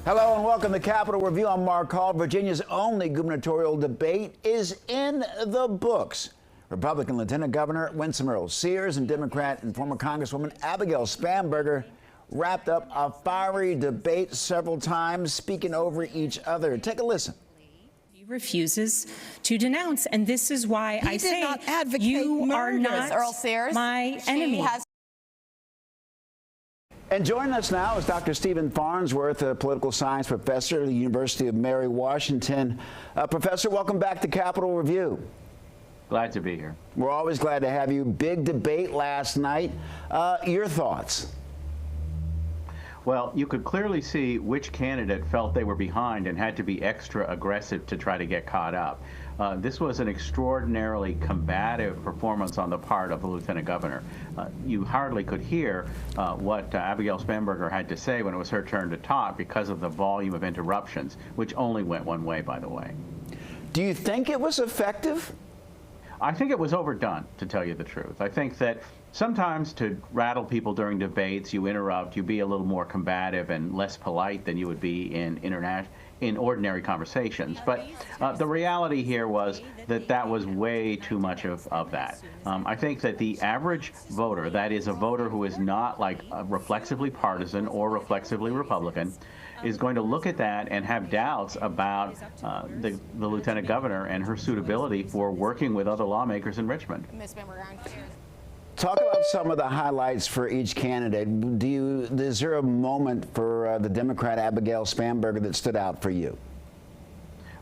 Hello and welcome to Capitol Review. I'm Mark Hall. Virginia's only gubernatorial debate is in the books. Republican Lieutenant Governor Winsome Earle-Sears and Democrat and former Congresswoman Abigail Spanberger wrapped up a fiery debate several times, speaking over each other. Take a listen. He refuses to denounce, and this is why I say not advocate you are murders, not Earle-Sears. my enemy. And joining us now is Dr. Stephen Farensworth, a political science professor at the University of Mary Washington. Professor, welcome back to Capitol Review. Glad to be here. We're always glad to have you. Big debate last night. Your thoughts? Well, you could clearly see which candidate felt they were behind and had to be extra aggressive to try to get caught up. This was an extraordinarily combative performance on the part of the lieutenant governor. You hardly could hear what Abigail Spanberger had to say when it was her turn to talk because of the volume of interruptions, which only went one way, by the way. Do you think it was effective? I think it was overdone, to tell you the truth. I think that sometimes to rattle people during debates, you interrupt, you be a little more combative and less polite than you would be in ordinary conversations. But the reality here was that that was way too much of that. I think that the average voter, that is a voter who is not like reflexively partisan or reflexively Republican, is going to look at that and have doubts about the lieutenant governor and her suitability for working with other lawmakers in Richmond. Talk about some of the highlights for each candidate. Is there a moment for the Democrat Abigail Spanberger that stood out for you?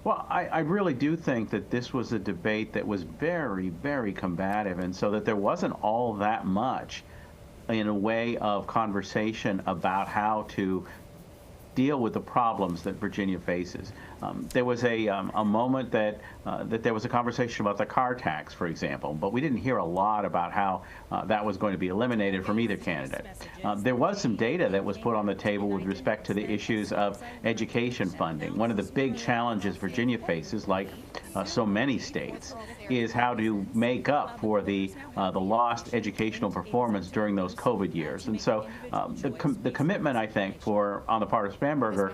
Well, I really do think that this was a debate that was very, very combative, and so that there wasn't all that much in a way of conversation about how to deal with the problems that Virginia faces. There was a moment that there was a conversation about the car tax, for example, but we didn't hear a lot about how that was going to be eliminated from either candidate. There was some data that was put on the table with respect to the issues of education funding. One of the big challenges Virginia faces, like so many states, is how to make up for the lost educational performance during those COVID years. And so the commitment, I think, on the part of Spanberger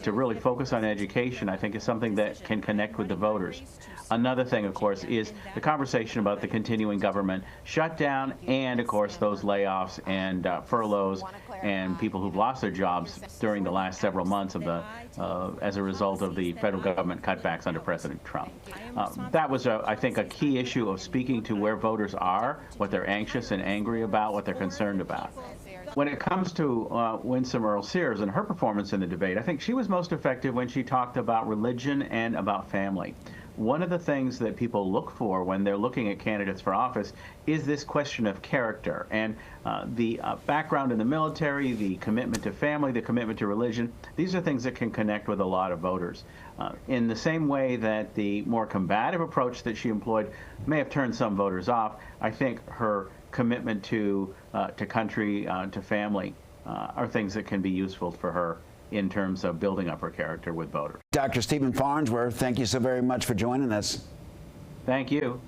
to really focus on education, I think, is something that can connect with the voters. Another thing, of course, is the conversation about the continuing government shutdown and, of course, those layoffs and furloughs and people who've lost their jobs during the last several months as a result of the federal government cutbacks under President Trump. That was, I think, a key issue of speaking to where voters are, what they're anxious and angry about, what they're concerned about. When it comes to Winsome Earle-Sears and her performance in the debate, I think she was most effective when she talked about religion and about family. One of the things that people look for when they're looking at candidates for office is this question of character. And the background in the military, the commitment to family, the commitment to religion, these are things that can connect with a lot of voters. In the same way that the more combative approach that she employed may have turned some voters off, I think her commitment to country, to family, are things that can be useful for her in terms of building up her character with voters. Dr. Stephen Farensworth, thank you so very much for joining us. Thank you.